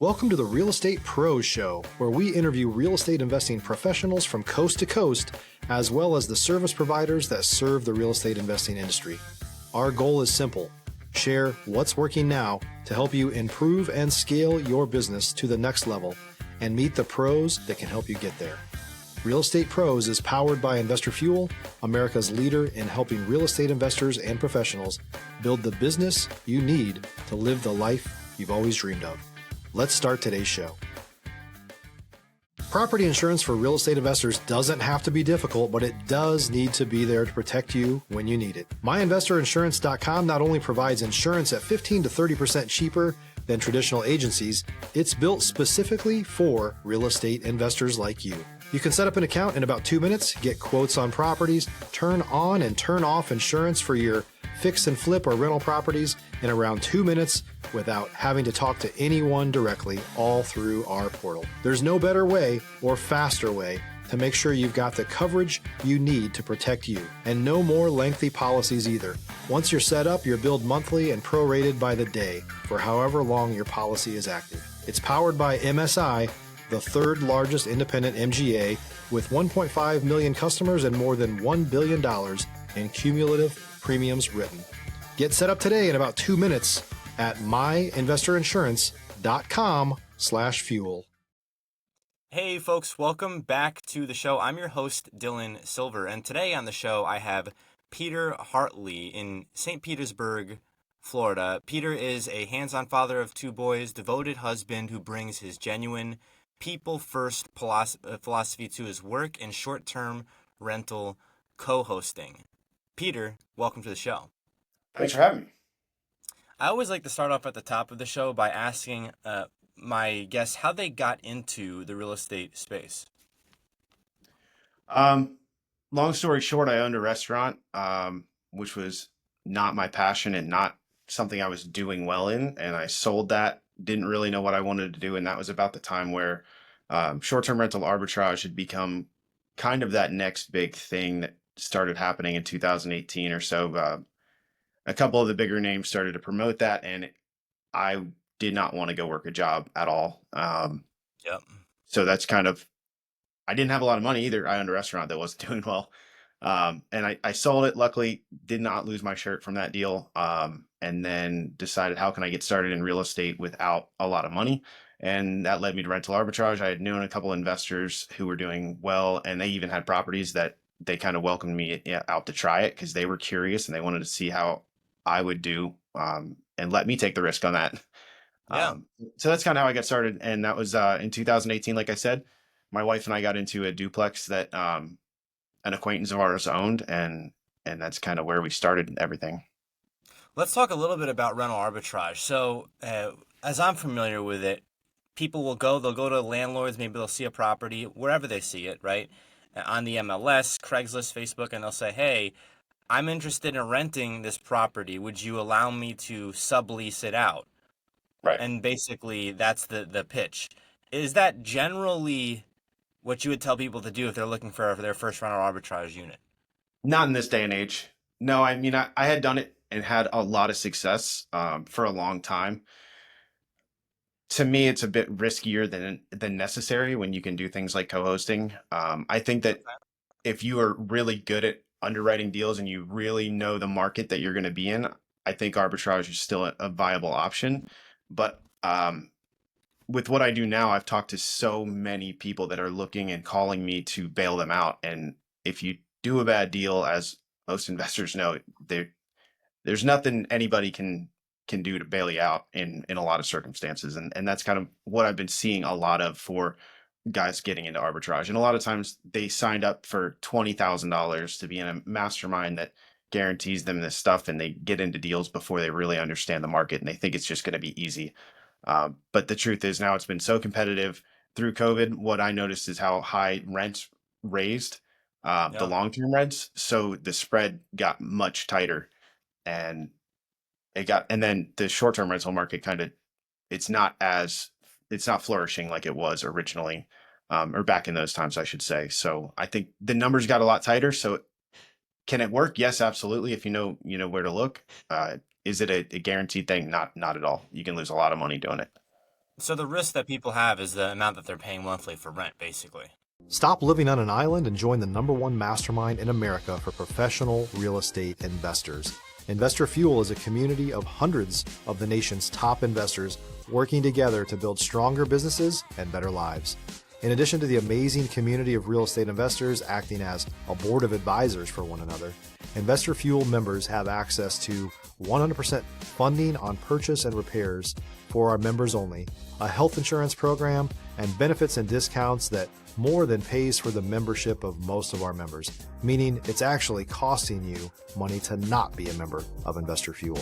Welcome to the Real Estate Pros Show, where we interview real estate investing professionals from coast to coast, as well as the service providers that serve the real estate investing industry. Our goal is simple: share what's working now to help you improve and scale your business to the next level and meet the pros that can help you get there. Real Estate Pros is powered by Investor Fuel, America's leader in helping real estate investors and professionals build the business you need to live the life you've always dreamed of. Let's start today's show. Property insurance for real estate investors doesn't have to be difficult, but it does need to be there to protect you when you need it. MyInvestorInsurance.com not only provides insurance at 15 to 30% cheaper than traditional agencies, it's built specifically for real estate investors like you. You can set up an account in about 2 minutes, get quotes on properties, turn on and turn off insurance for your fix and flip or rental properties in around 2 minutes without having to talk to anyone directly, all through our portal. There's no better way or faster way to make sure you've got the coverage you need to protect you, and no more lengthy policies either. Once you're set up, you're billed monthly and prorated by the day for however long your policy is active. It's powered by MSI, the third largest independent MGA, with 1.5 million customers and more than $1 billion in cumulative premiums written. Get set up today in about 2 minutes at myinvestorinsurance.com/fuel. Hey folks, welcome back to the show. I'm your host, Dylan Silver, and today on the show I have Peter Hartley in St. Petersburg, Florida. Peter is a hands-on father of 2 boys, devoted husband who brings his genuine people-first philosophy to his work and short-term rental co-hosting. Peter, welcome to the show. Thanks for having me. I always like to start off at the top of the show by asking my guests how they got into the real estate space. Long story short, I owned a restaurant, which was not my passion and not something I was doing well in. And I sold that, didn't really know what I wanted to do. And that was about the time where short-term rental arbitrage had become kind of that next big thing that started happening in 2018 or so. A couple of the bigger names started to promote that, and I did not want to go work a job at all. So that's kind of, I didn't have a lot of money either. I owned a restaurant that wasn't doing well. And I sold it, luckily did not lose my shirt from that deal. And then decided, how can I get started in real estate without a lot of money? And that led me to rental arbitrage. I had known a couple of investors who were doing well, and they even had properties that they kind of welcomed me out to try it because they were curious and they wanted to see how I would do, and let me take the risk on that. So that's kind of how I got started. And that was in 2018. Like I said, my wife and I got into a duplex that an acquaintance of ours owned, and that's kind of where we started everything. Let's talk a little bit about rental arbitrage. So as I'm familiar with it, people they'll go to landlords, maybe they'll see a property, wherever they see it, right? On the MLS, Craigslist, Facebook, and they'll say, hey, I'm interested in renting this property. Would you allow me to sublease it out? Right. And basically that's the pitch. Is that generally what you would tell people to do if they're looking for their first rental arbitrage unit? Not in this day and age. No, I mean, I had done it and had a lot of success for a long time. To me, it's a bit riskier than necessary when you can do things like co-hosting. I think that if you are really good at underwriting deals and you really know the market that you're going to be in, I think arbitrage is still a viable option. But with what I do now, I've talked to so many people that are looking and calling me to bail them out. And if you do a bad deal, as most investors know, there's nothing anybody can do to bail you out in a lot of circumstances. And that's kind of what I've been seeing a lot of for guys getting into arbitrage. And a lot of times they signed up for $20,000 to be in a mastermind that guarantees them this stuff, and they get into deals before they really understand the market, and they think it's just going to be easy. But the truth is, now it's been so competitive through COVID. What I noticed is how high rents raised, the long-term rents. So the spread got much tighter, and then the short-term rental market it's not flourishing like it was originally, or back in those times, I should say. So I think the numbers got a lot tighter. So can it work? Yes, absolutely. If you know where to look. Is it a guaranteed thing? Not at all. You can lose a lot of money doing it. So the risk that people have is the amount that they're paying monthly for rent, basically. Stop living on an island and join the #1 mastermind in America for professional real estate investors. Investor Fuel is a community of hundreds of the nation's top investors working together to build stronger businesses and better lives. In addition to the amazing community of real estate investors acting as a board of advisors for one another, Investor Fuel members have access to 100% funding on purchase and repairs for our members only, a health insurance program, and benefits and discounts that more than pays for the membership of most of our members, meaning it's actually costing you money to not be a member of Investor Fuel.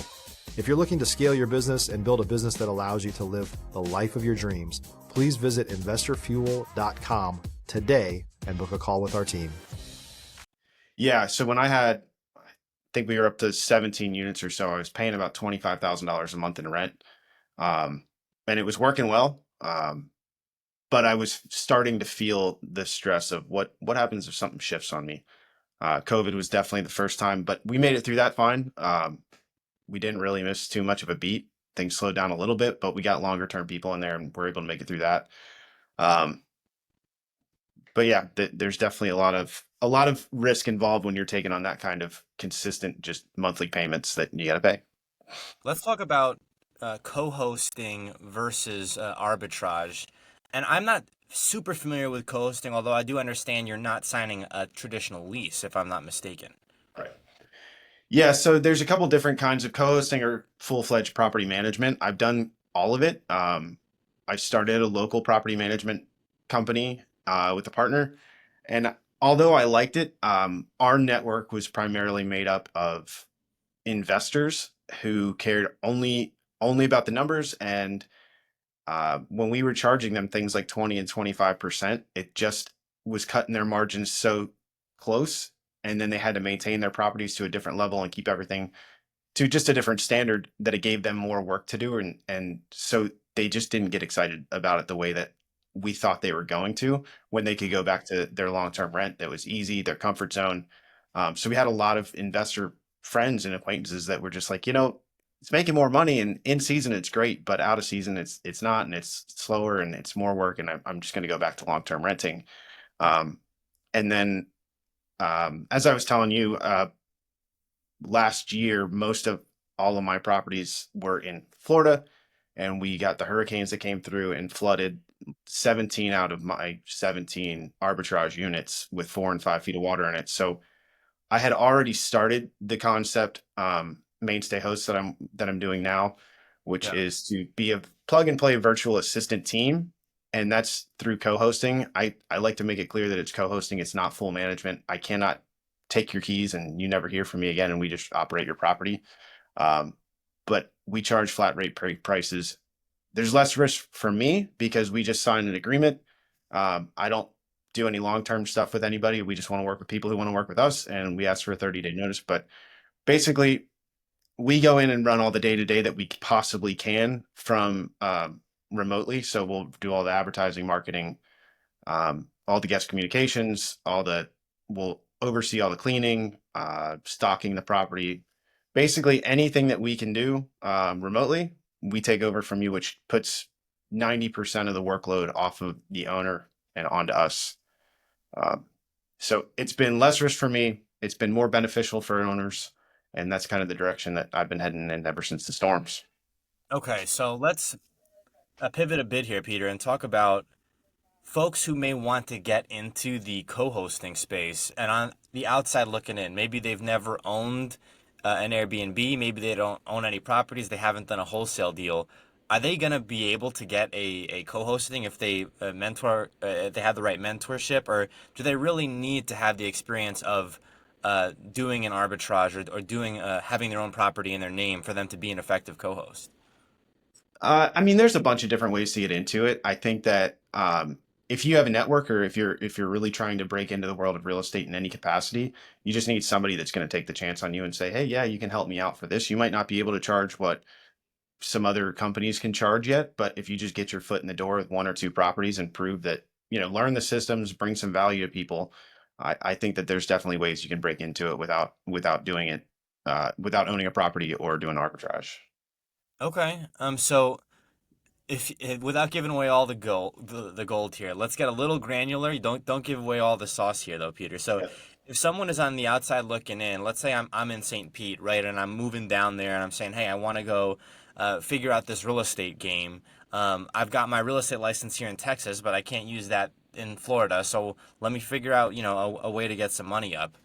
If you're looking to scale your business and build a business that allows you to live the life of your dreams, please visit investorfuel.com today and book a call with our team. Yeah. So when I think we were up to 17 units or so, I was paying about $25,000 a month in rent. And it was working well. But I was starting to feel the stress of what happens if something shifts on me. COVID was definitely the first time, but we made it through that fine. We didn't really miss too much of a beat. Things slowed down a little bit, but we got longer term people in there and we're able to make it through that. But yeah, there's definitely a lot of risk involved when you're taking on that kind of consistent, just monthly payments that you got to pay. Let's talk about co-hosting versus arbitrage. And I'm not super familiar with co-hosting, although I do understand you're not signing a traditional lease, if I'm not mistaken. Right. Yeah. So there's a couple different kinds of co-hosting or full-fledged property management. I've done all of it. I started a local property management company with a partner, and although I liked it, our network was primarily made up of investors who cared only about the numbers. And when we were charging them things like 20 and 25%, it just was cutting their margins so close. And then they had to maintain their properties to a different level and keep everything to just a different standard that it gave them more work to do. And so they just didn't get excited about it the way that we thought they were going to, when they could go back to their long-term rent that was easy, their comfort zone. So we had a lot of investor friends and acquaintances that were just like, it's making more money, and in season it's great, but out of season it's not, and it's slower and it's more work, and I'm just going to go back to long-term renting. And then as I was telling you, last year, most of all of my properties were in Florida, and we got the hurricanes that came through and flooded 17 out of my 17 arbitrage units with 4 and 5 feet of water in it. So I had already started the concept, mainstay host that I'm doing now, which is to be a plug and play virtual assistant team. And that's through co-hosting. I like to make it clear that it's co-hosting. It's not full management. I cannot take your keys and you never hear from me again, and we just operate your property. But we charge flat rate prices. There's less risk for me because we just signed an agreement. I don't do any long-term stuff with anybody. We just want to work with people who want to work with us, and we ask for a 30-day notice. But basically, we go in and run all the day-to-day that we possibly can from remotely. So we'll do all the advertising, marketing, all the guest communications, we'll oversee all the cleaning, stocking the property. Basically anything that we can do remotely, we take over from you, which puts 90% of the workload off of the owner and onto us. So it's been less risk for me. It's been more beneficial for owners. And that's kind of the direction that I've been heading in ever since the storms. Okay, so let's pivot a bit here, Peter, and talk about folks who may want to get into the co-hosting space and on the outside looking in. Maybe they've never owned an Airbnb. Maybe they don't own any properties. They haven't done a wholesale deal. Are they going to be able to get a co-hosting if they if they have the right mentorship, or do they really need to have the experience of doing an arbitrage or doing having their own property in their name for them to be an effective co-host? I mean, there's a bunch of different ways to get into it. I think that if you have a network, or if you're really trying to break into the world of real estate in any capacity, you just need somebody that's going to take the chance on you and say, hey, yeah, you can help me out for this. You might not be able to charge what some other companies can charge yet, but if you just get your foot in the door with 1 or 2 properties and prove that, learn the systems, bring some value to people, I think that there's definitely ways you can break into it without doing it, without owning a property or doing arbitrage. Okay. So without giving away all the gold here, let's get a little granular. You don't give away all the sauce here though, Peter. So Yeah. if someone is on the outside looking in, let's say I'm in St. Pete, right, and I'm moving down there, and I'm saying, hey, I want to go figure out this real estate game. I've got my real estate license here in Texas, but I can't use that in Florida. So let me figure out, a way to get some money up.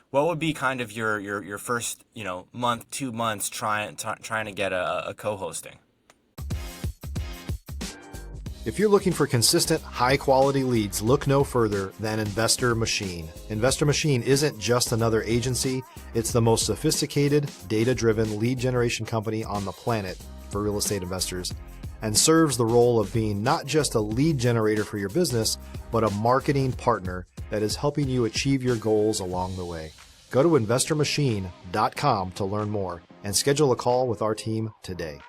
What would be kind of your first, month, 2 months trying to get a co-hosting? If you're looking for consistent, high-quality leads, look no further than Investor Machine. Investor Machine isn't just another agency, it's the most sophisticated, data-driven lead generation company on the planet for real estate investors, and serves the role of being not just a lead generator for your business, but a marketing partner that is helping you achieve your goals along the way. Go to investormachine.com to learn more and schedule a call with our team today.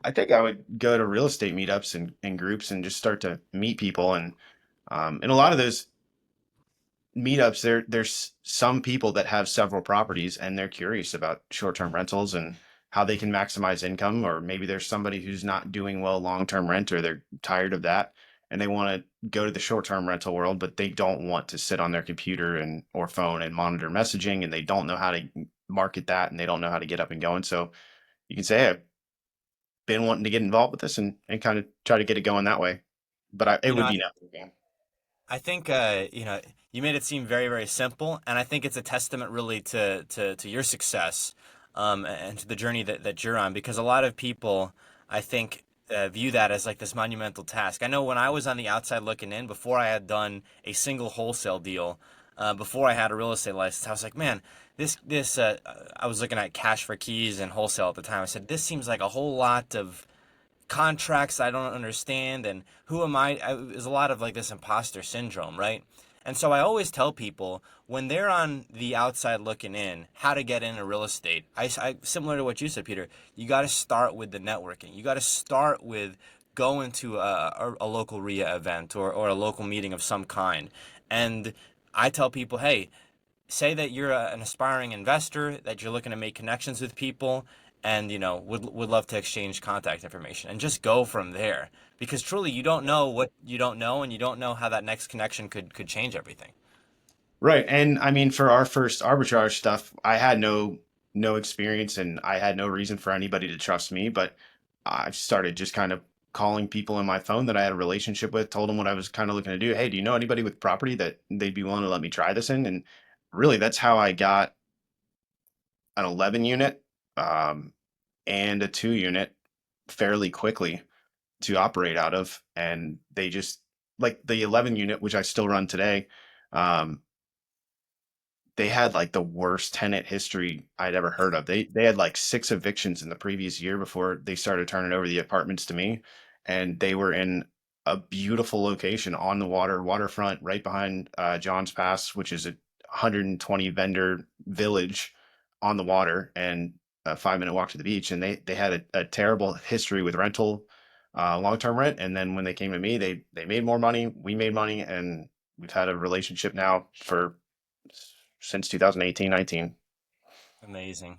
I think I would go to real estate meetups and groups and just start to meet people. And in a lot of those meetups, there's some people that have several properties and they're curious about short-term rentals and how they can maximize income. Or maybe there's somebody who's not doing well long-term rent, or they're tired of that and they want to go to the short-term rental world, but they don't want to sit on their computer and or phone and monitor messaging, and they don't know how to market that, and they don't know how to get up and going. So you can say, hey, been wanting to get involved with this and kind of try to get it going that way. But it You know, would I, be networking. I think you made it seem very, very simple, and I think it's a testament really to your success, and to the journey that you're on. Because a lot of people, I think, view that as like this monumental task. I know when I was on the outside looking in, before I had done a single wholesale deal, before I had a real estate license, I was like, man, this I was looking at cash for keys and wholesale at the time. I said, this seems like a whole lot of contracts I don't understand, and who am there's a lot of like this imposter syndrome, right? And so I always tell people when they're on the outside looking in, how to get into real estate. Similar to what you said, Peter, you got to start with the networking. You got to start with going to a local RIA event, or a local meeting of some kind. And I tell people, hey, say that you're an aspiring investor, that you're looking to make connections with people, and would love to exchange contact information, and just go from there, because truly you don't know what you don't know, and you don't know how that next connection could change everything. Right. And I mean, for our first arbitrage stuff, I had no experience and I had no reason for anybody to trust me, but I started just kind of calling people in my phone that I had a relationship with, told them what I was kind of looking to do. Hey, do you know anybody with property that they'd be willing to let me try this in? And really, that's how I got an 11 unit and a 2 unit fairly quickly to operate out of. And they just, like the 11 unit, which I still run today, um, they had like the worst tenant history I'd ever heard of. They had like 6 evictions in the previous year before they started turning over the apartments to me, and they were in a beautiful location on the waterfront, right behind John's Pass, which is a 120 vendor village on the water and a 5-minute walk to the beach. And they had a terrible history with rental, long-term rent. And then when they came to me, they made more money, we made money, and we've had a relationship now for since 2018, 19. Amazing.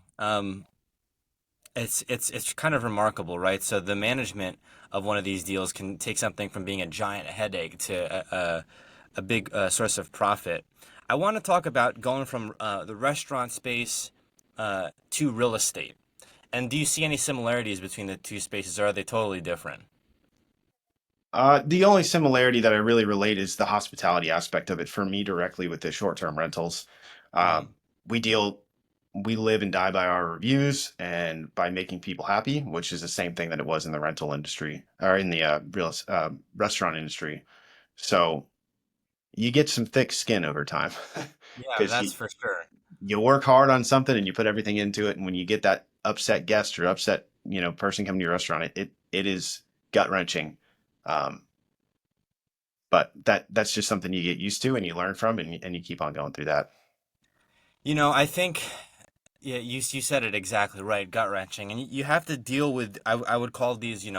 It's kind of remarkable, right? So the management of one of these deals can take something from being a giant headache to a big source of profit. I want to talk about going from the restaurant space to real estate. And do you see any similarities between the two spaces, or are they totally different? The only similarity that I really relate is the hospitality aspect of it for me directly with the short-term rentals. Uh, Hmm. we deal, we live and die by our reviews and by making people happy, which is the same thing that it was in the rental industry or in the restaurant industry. So you get some thick skin over time Yeah, because that's for sure. you work hard on something and you put everything into it. And when you get that upset guest or upset, person coming to your restaurant, it is gut wrenching. Um, but that's just something you get used to and you learn from, and you keep on going through that. I think, yeah, you said it exactly right, gut wrenching, and you have to deal with. I would call these,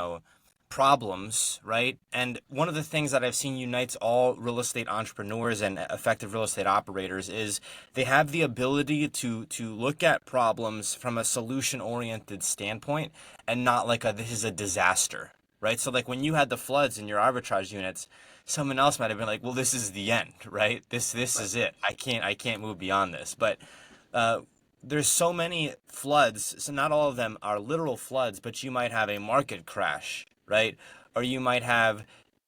problems, right? And one of the things that I've seen unites all real estate entrepreneurs and effective real estate operators is they have the ability to look at problems from a solution-oriented standpoint and not like a this is a disaster, right? So like when you had the floods in your arbitrage units, someone else might have been like, well, this is the end, right? This Right. is it. I can't move beyond this. But uh, there's so many floods, so not all of them are literal floods, but you might have a market crash, right? Or you might have,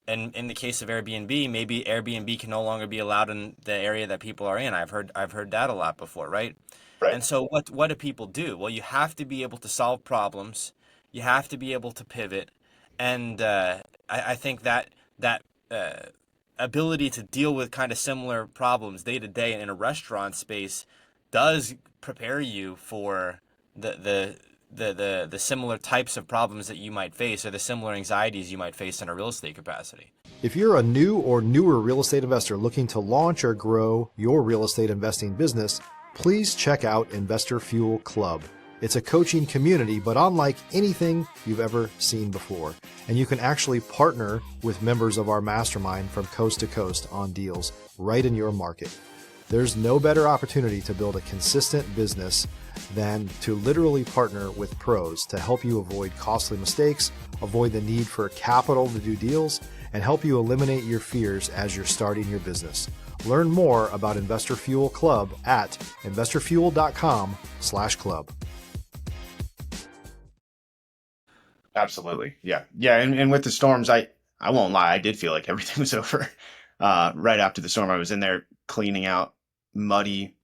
and in the case of Airbnb, maybe Airbnb can no longer be allowed in the area that people are in. I've heard that a lot before, right? Right. And so what do people do? Well, you have to be able to solve problems. You have to be able to pivot, and I think that uh, ability to deal with kind of similar problems day to day in a restaurant space does prepare you for the similar types of problems that you might face or the similar anxieties you might face in a real estate capacity. If you're a new or newer real estate investor looking to launch or grow your real estate investing business, please check out Investor Fuel Club. It's a coaching community, but unlike anything you've ever seen before. And you can actually partner with members of our mastermind from coast to coast on deals right in your market. There's no better opportunity to build a consistent business than to literally partner with pros to help you avoid costly mistakes, avoid the need for capital to do deals, and help you eliminate your fears as you're starting your business. Learn more about Investor Fuel Club at investorfuel.com/club. Absolutely. Yeah. Yeah. And with the storms, I won't lie. I did feel like everything was over. Right after the storm, I was in there cleaning out muddy,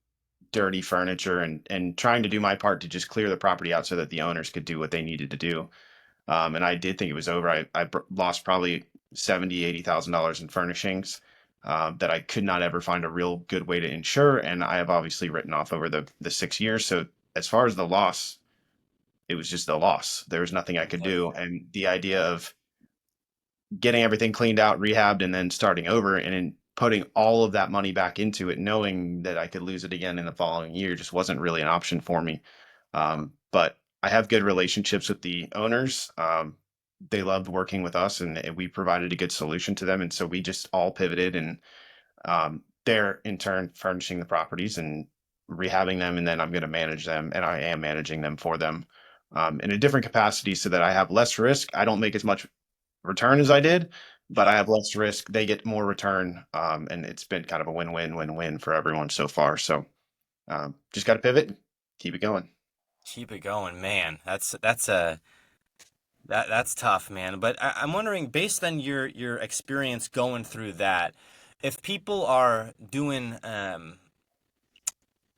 dirty furniture and trying to do my part to just clear the property out so that the owners could do what they needed to do. And I did think it was over. I lost probably 70, $80,000 in furnishings that I could not ever find a real good way to insure. And I have obviously written off over the 6 years. So as far as the loss, it was just a loss. There was nothing I could do. And the idea of getting everything cleaned out, rehabbed, and then starting over and then putting all of that money back into it, knowing that I could lose it again in the following year just wasn't really an option for me. But I have good relationships with the owners. They loved working with us and we provided a good solution to them. And so we just all pivoted and they're in turn furnishing the properties and rehabbing them. And then I'm going to manage them and I am managing them for them in a different capacity so that I have less risk. I don't make as much return as I did, but I have less risk. They get more return. And it's been kind of a win-win-win-win for everyone so far. So just got to pivot, keep it going. Keep it going, man. That's tough, man. But I'm wondering, based on your experience going through that, if people are doing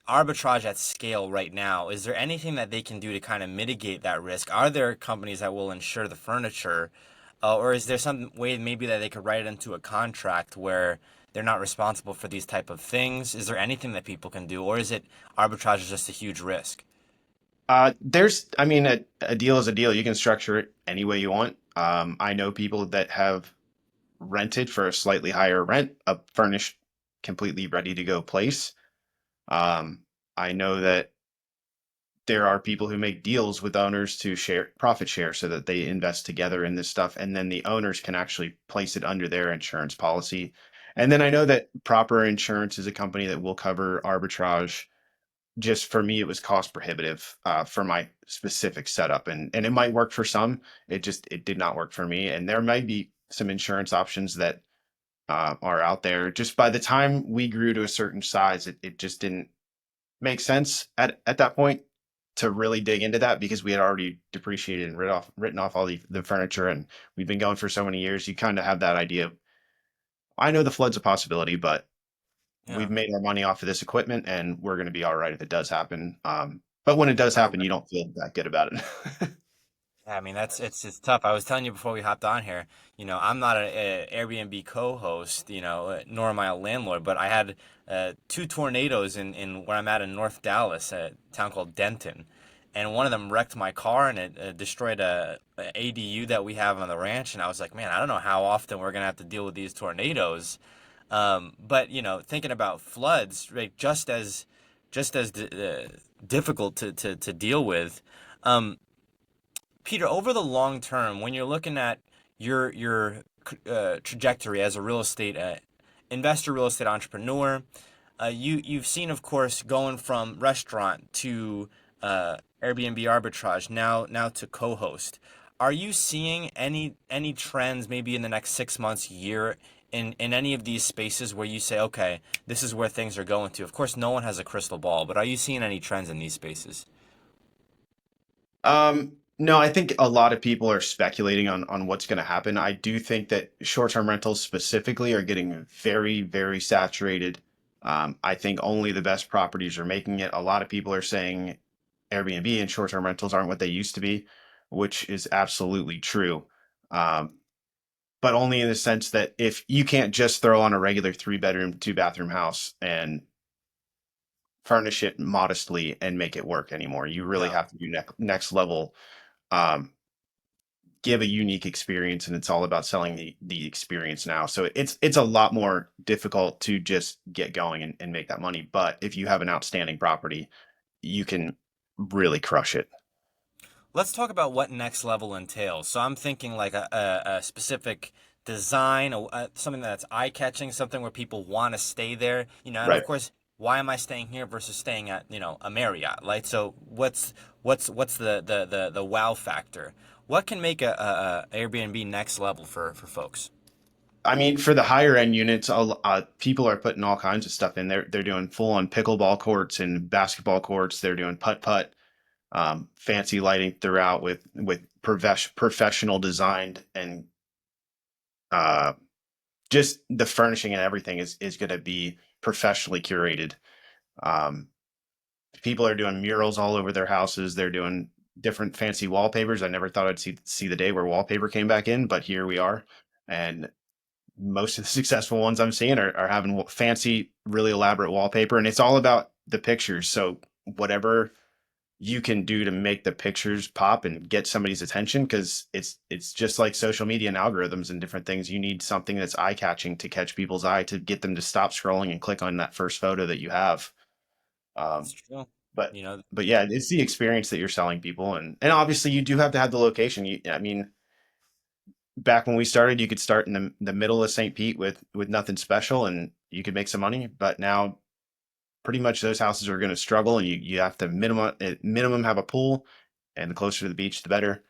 arbitrage at scale right now, is there anything that they can do to kind of mitigate that risk? Are there companies that will insure the furniture, or is there some way maybe that they could write it into a contract where they're not responsible for these type of things? Is there anything that people can do, or is it arbitrage is just a huge risk? I mean, a deal is a deal. You can structure it any way you want. I know people that have rented for a slightly higher rent, a furnished, completely ready to go place. I know that there are people who make deals with owners to share profit share so that they invest together in this stuff. And then the owners can actually place it under their insurance policy. And then I know that Proper Insurance is a company that will cover arbitrage. Just for me, it was cost prohibitive for my specific setup, and it might work for some. It did not work for me, and there might be some insurance options that are out there. Just by the time we grew to a certain size, it just didn't make sense at that point to really dig into that because we had already depreciated and written off all the furniture, and we've been going for so many years. You kind of have that idea. I know the flood's a possibility, but Yeah. we've made our money off of this equipment and we're going to be all right if it does happen. But when it does happen, you don't feel that good about it. Yeah, I mean it's tough. I was telling you before we hopped on here, I'm not an Airbnb co-host, nor am I a landlord, but I had two tornadoes in where I'm at in North Dallas, a town called Denton, and one of them wrecked my car and it destroyed a ADU that we have on the ranch, and I was like, man, I don't know how often we're gonna have to deal with these tornadoes, but thinking about floods, right, just as difficult to deal with. Um, Peter, over the long term, when you're looking at your trajectory as a real estate investor, real estate entrepreneur. You've seen, of course, going from restaurant to Airbnb arbitrage, now to co-host. Are you seeing any trends maybe in the next 6 months, year, in any of these spaces where you say, okay, this is where things are going to? Of course, no one has a crystal ball, but are you seeing any trends in these spaces? No, I think a lot of people are speculating on what's going to happen. I do think that short-term rentals specifically are getting very, very saturated. I think only the best properties are making it. A lot of people are saying Airbnb and short-term rentals aren't what they used to be, which is absolutely true. Um, but only in the sense that if you can't just throw on a regular 3 bedroom, 2 bathroom house and furnish it modestly and make it work anymore. You really Yeah. have to do next level, um, give a unique experience, and it's all about selling the experience now. So it's a lot more difficult to just get going and make that money. But if you have an outstanding property, you can really crush it. Let's talk about what next level entails. So I'm thinking like a specific design, something that's eye-catching, something where people want to stay there, and of Right. course, why am I staying here versus staying at, a Marriott, right? So what's the wow factor? What can make a Airbnb next level for folks? I mean, for the higher end units, people are putting all kinds of stuff in there. They're doing full on pickleball courts and basketball courts. They're doing putt putt, fancy lighting throughout with professional designed, and uh, just the furnishing and everything is going to be professionally curated. Um, People are doing murals all over their houses. They're doing different fancy wallpapers. I never thought I'd see the day where wallpaper came back in, but here we are. And most of the successful ones I'm seeing are having fancy, really elaborate wallpaper, and it's all about the pictures. So whatever you can do to make the pictures pop and get somebody's attention, because it's just like social media and algorithms and different things. You need something that's eye catching to catch people's eye, to get them to stop scrolling and click on that first photo that you have. It's Um, true. but You know, but yeah, it's the experience that you're selling people, and obviously you do have to have the location. I mean, back when we started, you could start in the middle of St. Pete with nothing special, and you could make some money. But now, pretty much those houses are going to struggle, and you have to minimum have a pool, and the closer to the beach, the better.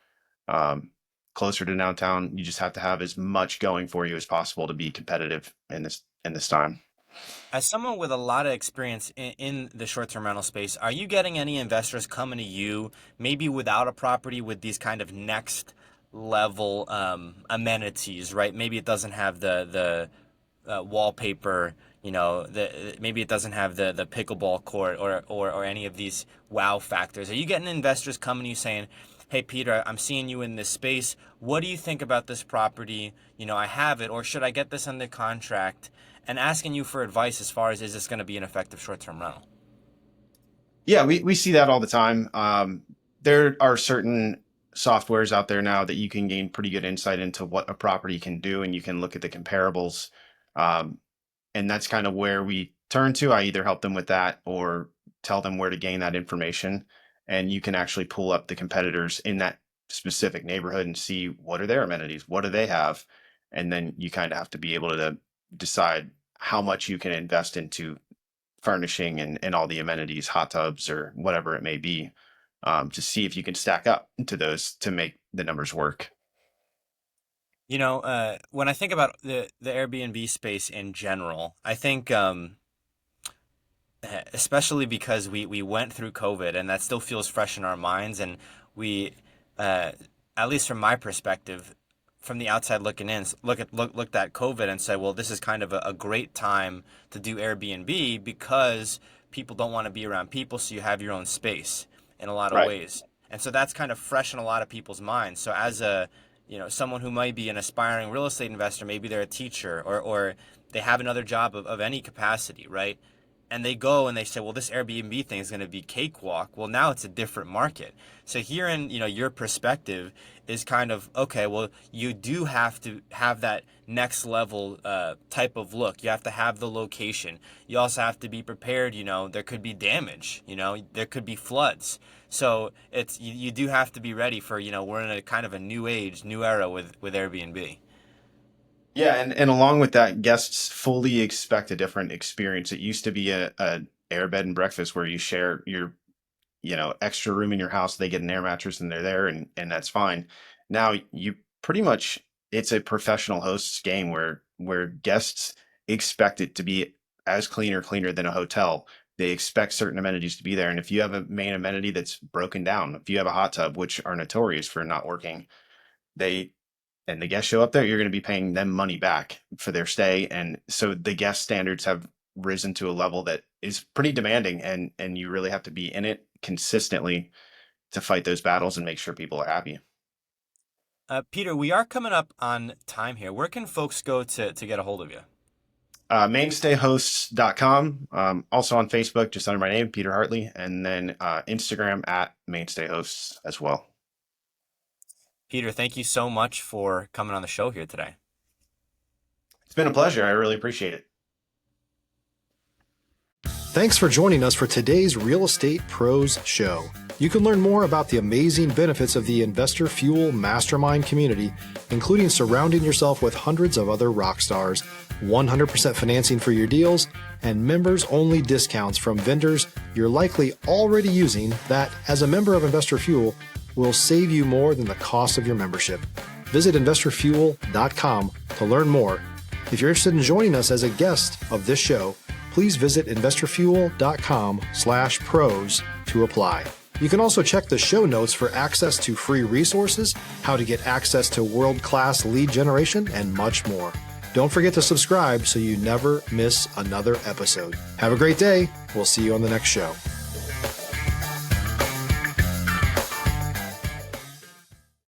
Um, Closer to downtown, you just have to have as much going for you as possible to be competitive in this time. as someone with a lot of experience in the short-term rental space, are you getting any investors coming to you, maybe without a property, with these kind of next level amenities, right? Maybe it doesn't have the wallpaper, maybe it doesn't have the pickleball court or any of these wow factors. Are you getting investors coming to you saying, "Hey Peter, I'm seeing you in this space. What do you think about this property? I have it, or should I get this under contract?" And asking you for advice as far as, is this going to be an effective short-term rental? Yeah, we see that all the time. There are certain softwares out there now that you can gain pretty good insight into what a property can do, and you can look at the comparables. Um, and that's kind of where we turn to. I either help them with that or tell them where to gain that information. And you can actually pull up the competitors in that specific neighborhood and see what are their amenities, what do they have, and then you kind of have to be able to decide how much you can invest into furnishing and all the amenities, hot tubs or whatever it may be, to see if you can stack up to those to make the numbers work. When I think about the Airbnb space in general, I think, especially because we went through COVID and that still feels fresh in our minds, and we, uh, at least from my perspective, from the outside looking in, looked at COVID and said, well, this is kind of a great time to do Airbnb because people don't want to be around people, so you have your own space in a lot of Right. ways. And so that's kind of fresh in a lot of people's minds. So as someone who might be an aspiring real estate investor, maybe they're a teacher or they have another job of any capacity, right? and they go and they say, well, this Airbnb thing is going to be cakewalk. Well, now it's a different market. So herein, your perspective is kind of, okay, well, you do have to have that next level type of look. You have to have the location. You also have to be prepared. There could be damage. There could be floods. So you do have to be ready for, we're in a kind of a new age, new era with Airbnb. Yeah, and along with that, guests fully expect a different experience. It used to be a air bed and breakfast where you share your extra room in your house. They get an air mattress and they're there, and that's fine. Now you pretty much, it's a professional host's game where guests expect it to be as clean or cleaner than a hotel. They expect certain amenities to be there, and if you have a main amenity that's broken down, if you have a hot tub, which are notorious for not working, and the guests show up there, you're going to be paying them money back for their stay. And so the guest standards have risen to a level that is pretty demanding, and you really have to be in it consistently to fight those battles and make sure people are happy. Peter, we are coming up on time here. Where can folks go to get a hold of you? Mainstayhosts.com. Also on Facebook, just under my name, Peter Hartley, and then Instagram at mainstayhosts as well. Peter, thank you so much for coming on the show here today. It's been a pleasure. I really appreciate it. Thanks for joining us for today's Real Estate Pros Show. You can learn more about the amazing benefits of the Investor Fuel Mastermind community, including surrounding yourself with hundreds of other rock stars, 100% financing for your deals, and members-only discounts from vendors you're likely already using that, as a member of Investor Fuel, will save you more than the cost of your membership. Visit investorfuel.com to learn more. If you're interested in joining us as a guest of this show, please visit investorfuel.com/pros to apply. You can also check the show notes for access to free resources, how to get access to world-class lead generation, and much more. Don't forget to subscribe so you never miss another episode. Have a great day. We'll see you on the next show.